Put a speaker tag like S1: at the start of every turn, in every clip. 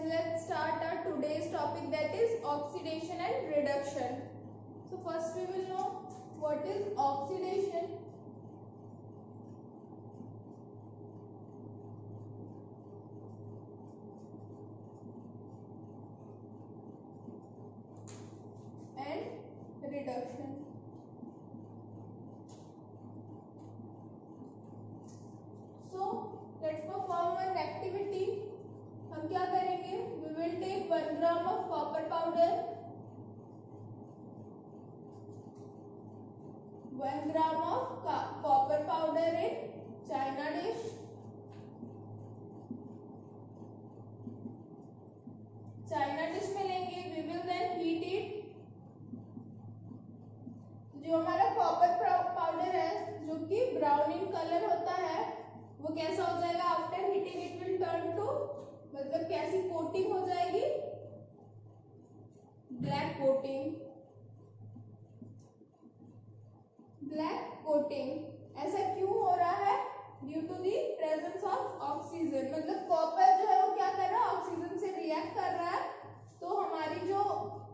S1: let's start our today's topic, that is oxidation and reduction. So first we will know what is oxidation. And reduction. So let's perform one activity. हम क्या करेंगे? We will take 1 gram of copper powder, 1 gram of copper powder in china dish. China dish में लेंगे. We will then heat it. जो हमारा copper powder है जो कि ब्राउन इन कलर होता है वो कैसा हो जाएगा? After heating it will turn to, मतलब कैसी कोटिंग हो जाएगी? Black coating. ब्लैक कोटिंग ऐसा क्यों हो रहा है? Due to the presence of oxygen. मतलब कॉपर जो है वो क्या कर रहा है? ऑक्सीजन से रिएक्ट कर रहा है. तो हमारी जो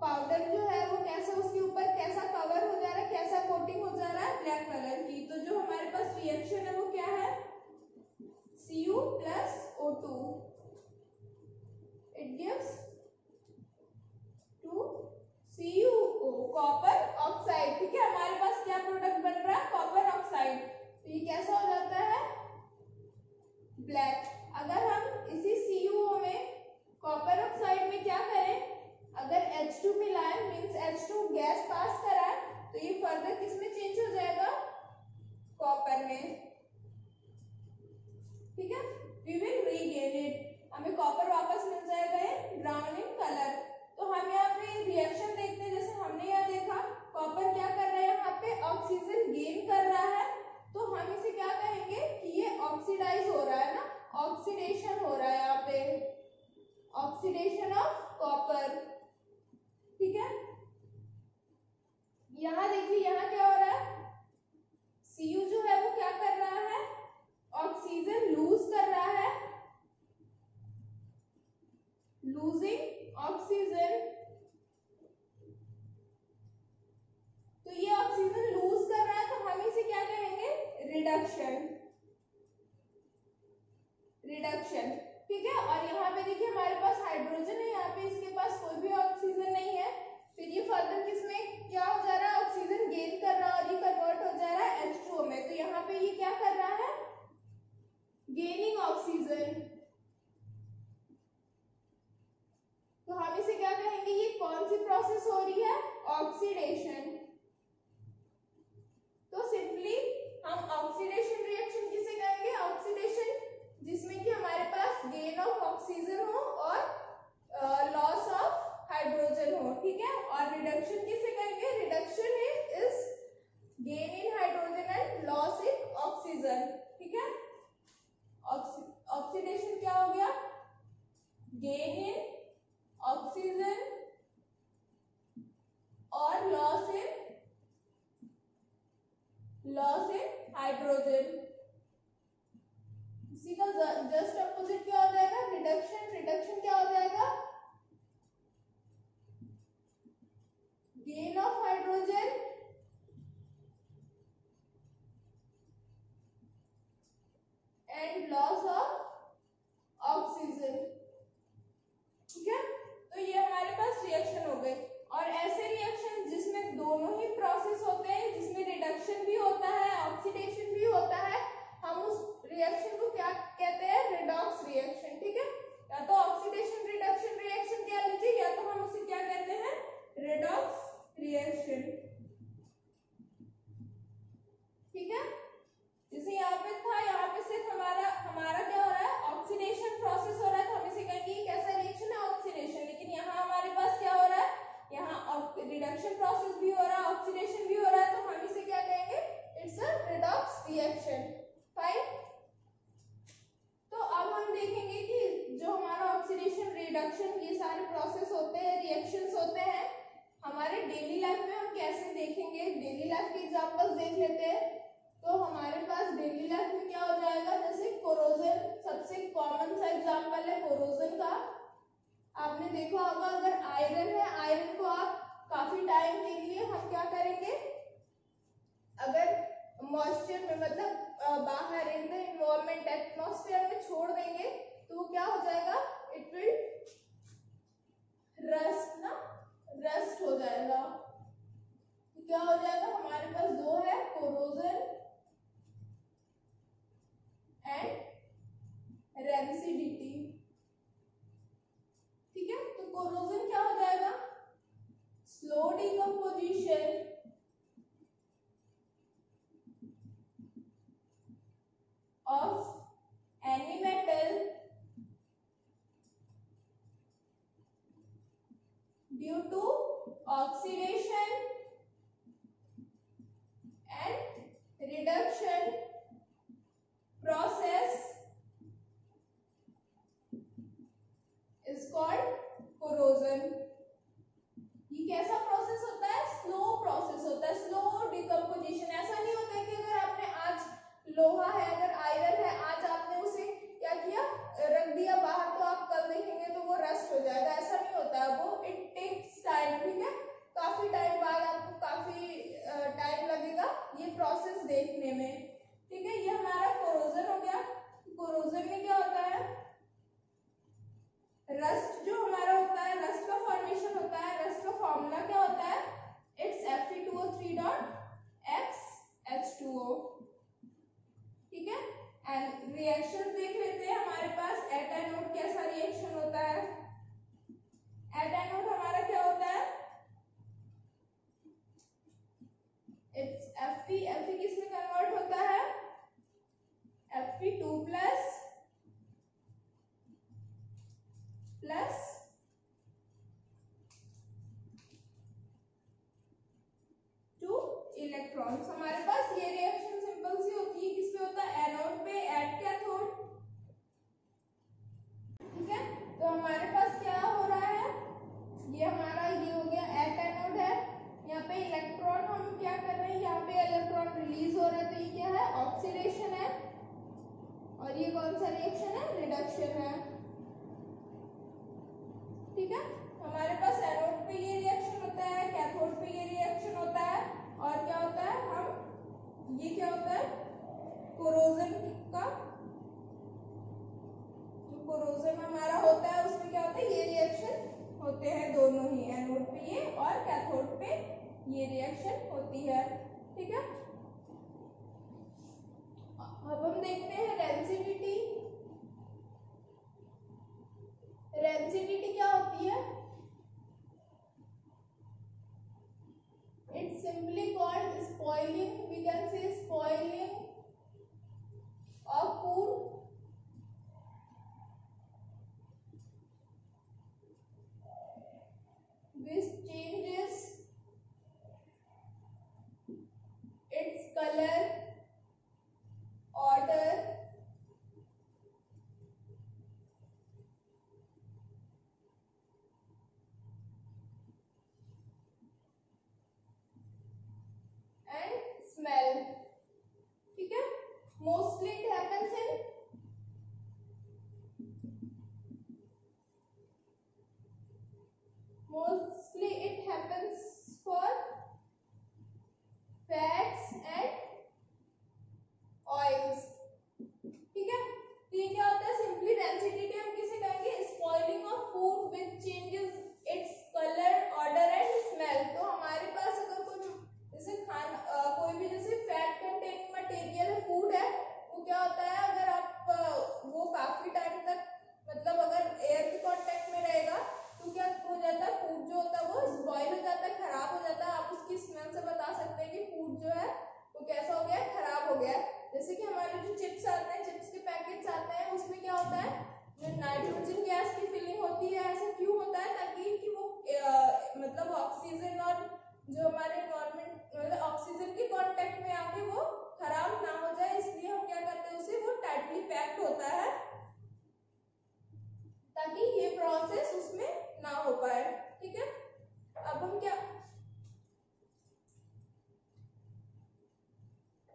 S1: पाउडर जो है वो कैसा, उसके ऊपर कैसा कवर हो जा रहा है, कैसा कोटिंग हो जा रहा है? ब्लैक कलर की. तो जो हमारे पास रिएक्शन है वो क्या है? Cu plus O2. It gives to CuO, copper oxide. ठीक है, हमारे पास क्या प्रोडक्ट बन रहा है? Copper oxide. तो ये कैसा हो जाता है? ब्लैक. अगर हम इसी CuO में कॉपर ऑक्साइड में क्या करें? अगर H2 मिलाएं, मींस H2 गैस पास कराएं, तो ये फर्दर किस में चेंज हो जाएगा? कॉपर में. ठीक है, वी विल रीगेन इट. हमें कॉपर वापस मिल जाएगा ये ब्राउन इन कलर. तो हम यहाँ पे रिएक्शन देखते हैं. जैसे हमने यहाँ देखा कॉपर क्या कर रहा है? यहाँ पे ऑक्सीजन गेन कर रहा है. तो हम इसे क्या कहेंगे कि ये ऑक्सीडाइज हो रहा है ना, ऑक्सीडेशन हो रहा है. यहाँ पे ऑक्सीडेशन ऑफ कॉपर. ठीक है, यहाँ देखिए यहाँ क्या हो रहा है? Cu जो है वो क्या कर रहा है? ऑक्सीजन लूज कर रहा है. Losing oxygen. तो ये ऑक्सीजन लूज कर रहा है तो हम इसे क्या कहेंगे? रिडक्शन. रिडक्शन. ठीक है, और यहाँ पे देखिए हमारे पास हाइड्रोजन है, यहाँ पे इसके पास कोई भी ऑक्सीजन नहीं है. फिर ये फर्दर किसमें क्या हो जा रहा है? ऑक्सीजन गेन कर रहा है और ये कन्वर्ट हो जा रहा है H2O में. तो यहाँ पे ये क्या कर रहा है? Gaining oxygen. तो हम इसे क्या कहेंगे? ये कौन सी प्रोसेस हो रही है? ऑक्सीडेशन. तो सिंपली हम ऑक्सीडेशन रिएक्शन किसे कहेंगे? ऑक्सीडेशन जिसमें कि हमारे पास गेन ऑफ ऑक्सीजन हो और लॉस ऑफ हाइड्रोजन हो. ठीक है, और रिडक्शन किसे कहेंगे? Reduction is gain in hydrogen and loss in oxygen. ठीक है, ऑक्सीडेशन क्या हो गया? गेन इन ऑक्सीजन और लॉस इन हाइड्रोजन. इसी का जस्ट अपोजिट क्या हो जाएगा? रिडक्शन. रिडक्शन क्या हो जाएगा? Gain of hydrogen and loss of oxygen. ठीक है, तो ये हमारे पास रिएक्शन हो गई. और ऐसे रिएक्शन जिसमें दोनों ही प्रोसेस होते हैं, जिसमें रिडक्शन भी होता है, ऑक्सीडेशन भी होता है, हम उस रिएक्शन को क्या कहते हैं? Redox reaction. ठीक है, या तो ऑक्सीडेशन रिडक्शन रिएक्शन कह लीजिए, या तो हम उसे क्या कहते हैं? Redox reaction. ठीक है, जैसे यहाँ पे था, यहाँ पे सिर्फ हमारा क्या हो रहा है? ऑक्सीडेशन प्रोसेस हो रहा है, तो हम इसे कहेंगे ये कैसा रिएक्शन है? ऑक्सीडेशन. लेकिन यहाँ हमारे पास क्या हो रहा है? यहाँ रिडक्शन प्रोसेस भी हो रहा है, ऑक्सीडेशन भी हो रहा है, तो हम इसे क्या कहेंगे? It's a redox reaction. Fine. तो अब हम देखेंगे कि जो हमारा ऑक्सीडेशन, रिडक्शन, ये सारे प्रोसेस होते हैं, रिएक्शंस होते हैं, हमारे डेली लाइफ में हम कैसे देखेंगे. डेली लाइफ के एग्जांपल्स देख लेते हैं. तो हमारे पास डेली लाइफ में क्या हो जाएगा? जैसे कोरोजन सबसे कॉमन सा एग्जांपल है कोरोजन का. आपने देखा होगा अगर आयरन है, आयरन को आप काफी टाइम के लिए हम क्या करेंगे, अगर मॉइस्चर में मतलब बाहर इन द इन्वायरमेंट एटमॉस्फेयर में छोड़ देंगे तो वो क्या हो जाएगा, इट विल रस्ट ना, रस्ट हो जाएगा। तो क्या हो जाएगा, हमारे पास दो है, कोरोजन एंड रेंसिडिटी। ठीक है, तो कोरोजन क्या हो जाएगा, slow decomposition of any metal due to oxidation and reduction process is called corrosion। ये कैसा प्रोसेस होता है, स्लो प्रोसेस होता है, स्लो डिकम्पोजिशन। ऐसा नहीं होता है कि अगर आपने आज लोहा है, अगर आयरन है, आज आपने उसे क्या किया, रख दिया बाहर, तो आप कल देखेंगे तो वो रस्ट हो जाएगा, ऐसा नहीं होता है। वो इट टेक्स टाइम। ठीक है, काफी टाइम बाद आपको काफी टाइम लगेगा ये प्रोसेस देखने में। ठीक है, ये हमारा कोरोजन हो गया। कोरोजन में क्या होता है, रस्ट जो हमारा होता है, रस्ट का फॉर्मेशन होता है। रस्ट का फॉर्मूला क्या होता है, इट्स Fe2O3.X ठीक है, एंड रिएक्शन देख लेते हैं हमारे पास। एट एनोड कैसा रिएक्शन होता है, एट एनोड हमारा क्या होता है, इट्स Fe। Fe किस में कन्वर्ट होता है, Fe2 प्लस टू इलेक्ट्रॉन्स। हमारे पास ये रिएक्शन सिंपल सी होती है, किसमें होता है, एनोड पे, एट कैथोड। ठीक है, तो हमारे पास क्या हो रहा है, ये हमारा ये हो गया एट एनोड है, यहाँ पे इलेक्ट्रॉन हम क्या कर रहे हैं, यहाँ पे इलेक्ट्रॉन रिलीज हो रहा है, तो ये क्या है, ऑक्सीडेशन है। और ये कौन सा रिएक्शन है, रिडक्शन है। ठीक है, हमारे पास एनोड पे ये रिएक्शन होता है, कैथोड पे ये रिएक्शन होता है, और क्या होता है, हम ये क्या होता है, कोरोजन का जो कोरोजन हमारा होता है उसमें क्या होता है, ये रिएक्शन होते हैं दोनों ही, एनोड पे ये और कैथोड पे ये रिएक्शन होती है। ठीक है, अब हम देखते हैं रेंसिडिटी। रेंसिडिटी क्या होती है, it's simply called spoiling, we can say spoiling of food which changes its color, order and smell। ठीक है, mostly it happens in mostly it happens for fats and oils। ठीक है, तो ये क्या होता है, सिंपली डेंसिटी हम किसे कहेंगे, spoiling of food which changes its colour, order and smell. तो हमारे पास अगर कोई जैसे कोई भी जैसे फैट कंटेनिंग मटेरियल है, फूड है, वो क्या होता है, अगर आप वो काफी टाइम तक मतलब अगर एयर के कांटेक्ट में रहेगा तो क्या हो जाता है, फूड जो होता है वो स्पॉइल हो जाता है, खराब हो जाता है। आप उसकी स्मेल से बता सकते हैं कि फूड जो है वो कैसा हो गया है, खराब हो गया है। जैसे कि हमारे जो चिप्स आते हैं, चिप्स के पैकेट्स आते हैं, उसमें क्या होता है, नाइट्रोजन गैस की फिलिंग होती है। ऐसा क्यों होता है, ताकि कि वो मतलब ऑक्सीजन और जो हमारे एनवायरमेंट मतलब ऑक्सीजन के कांटेक्ट में आके वो खराब ना हो जाए, इसलिए हम क्या करते हैं, उसे वो टाइटली पैक्ड होता है ताकि ये प्रोसेस उसमें ना हो पाए। ठीक है, अब हम क्या,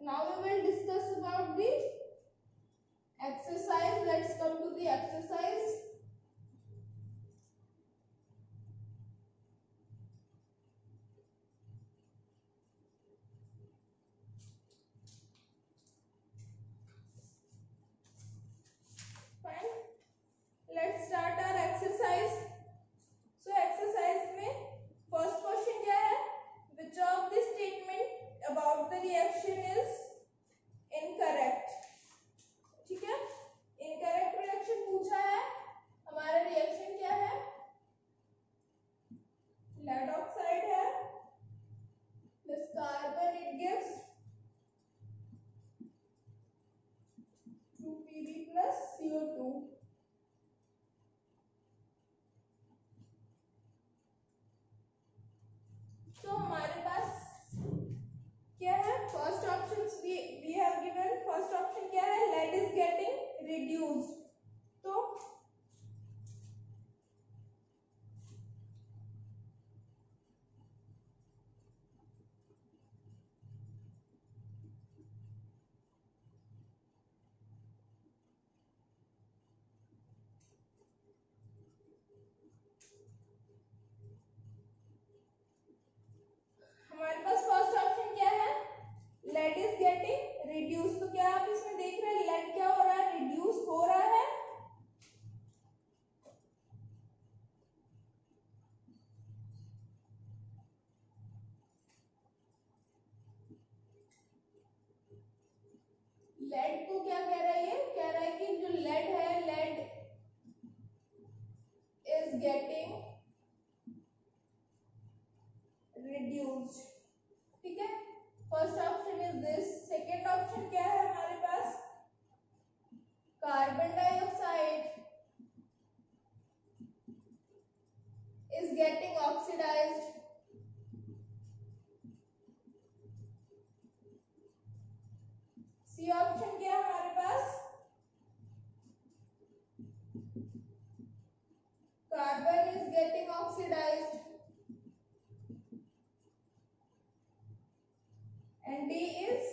S1: now we will discuss about the exercise। Let's come to the exercise। Reduced. तो हमारे पास फर्स्ट ऑप्शन क्या है, लेड इज गेटिंग रिड्यूस। तो क्या आप इसमें देख रहे हैं लेड क्या हो रहा है, रिड्यूस हो रहा है। लेड को क्या कह रहा है, ये कह रहा है कि जो लेड है, लेड इज गेटिंग रिड्यूस्ड। ठीक है, first option is this. Second option क्या है हमारे पास, carbon dioxide is getting oxidised. C option क्या है हमारे पास, carbon is getting oxidised. And D is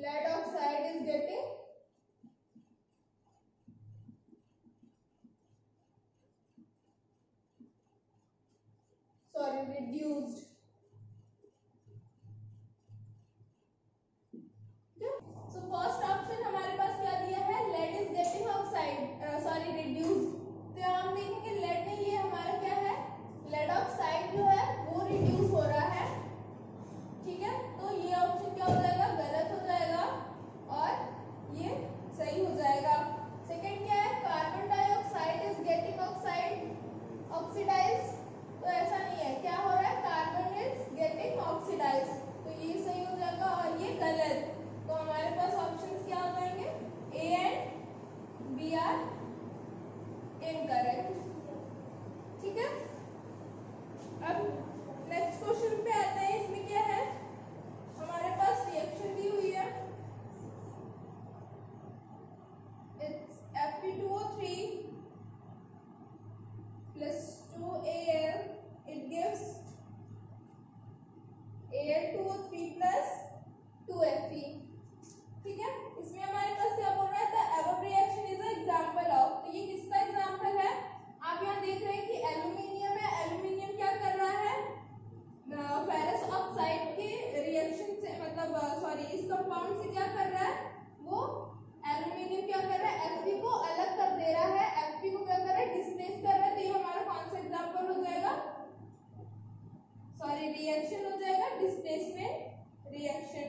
S1: lead oxide is getting reduced. So first option हमारे पास क्या दिया है, lead is getting oxide reduced। तो हम देखेंगे lead नहीं, ये हमारा क्या है, lead oxide जो है वो reduce हो रहा है। ठीक है, तो ये ऑप्शन क्या हो जाएगा, गलत हो जाएगा और ये सही हो जाएगा। सेकंड क्या है, carbon dioxide is getting oxidised. तो ऐसा नहीं है, क्या हो रहा है, कार्बन इज गेटिंग ऑक्सीडाइज्ड। तो ये सही हो जाएगा और ये गलत। तो हमारे पास ऑप्शंस क्या हो जाएंगे, A and B are incorrect. ठीक है, अब नेक्स्ट क्वेश्चन पे आते हैं। इसमें क्या है, हमारे पास रिएक्शन दी हुई है, it's Fe2O3 plus 2Al, it gives Al2O3 plus 2Fe। ठीक है, इसमें हमारे पास क्या बोल रहा है, the above reaction is an example of। तो ये किसका एग्जाम्पल है, आप यहाँ देख रहे हैं कि एल्यूमिनियम है, एल्यूमिनियम क्या कर रहा है, फेरस ऑक्साइड के रिएक्शन से इस कंपाउंड से क्या कर रहा है, वो एल्यूमिनियम क्या कर रहा है, Fe को अलग कर दे रहा है, Fe को क्या कर रहा है, डिस्प्लेस कर रहा है। तो ये हमारा कौन सा एग्जांपल हो जाएगा, रिएक्शन हो जाएगा, डिस्प्लेसमेंट रिएक्शन।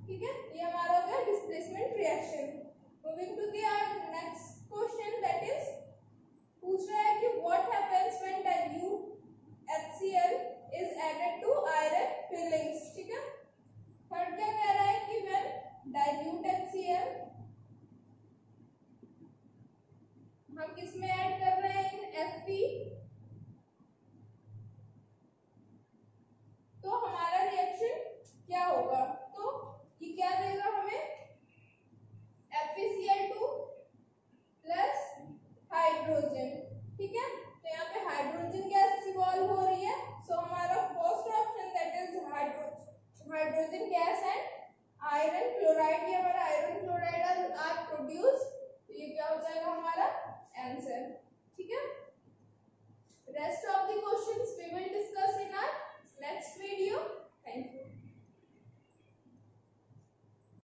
S1: ठीक है, ये हमारा हो गया displacement reaction. Moving to the next question, that is पूछ रहा है कि what happens when dilute HCl is added to iron fillings। ठीक है, थर्ड क्या कह रहा है कि when dilute HCl हम किस में ऐड कर रहे हैं, इन Fe। तो हमारा रिएक्शन क्या होगा, तो ये क्या देगा हमें, FeCl2 प्लस हाइड्रोजन। ठीक है, तो यहाँ पे हाइड्रोजन गैस इवॉल्व हो रही है। सो हमारा first option that is hydrogen gas and iron chloride, ये हमारा आयरन क्लोराइड आर प्रोड्यूस। तो ये क्या हो जाएगा हमारा आंसर। ठीक है, रेस्ट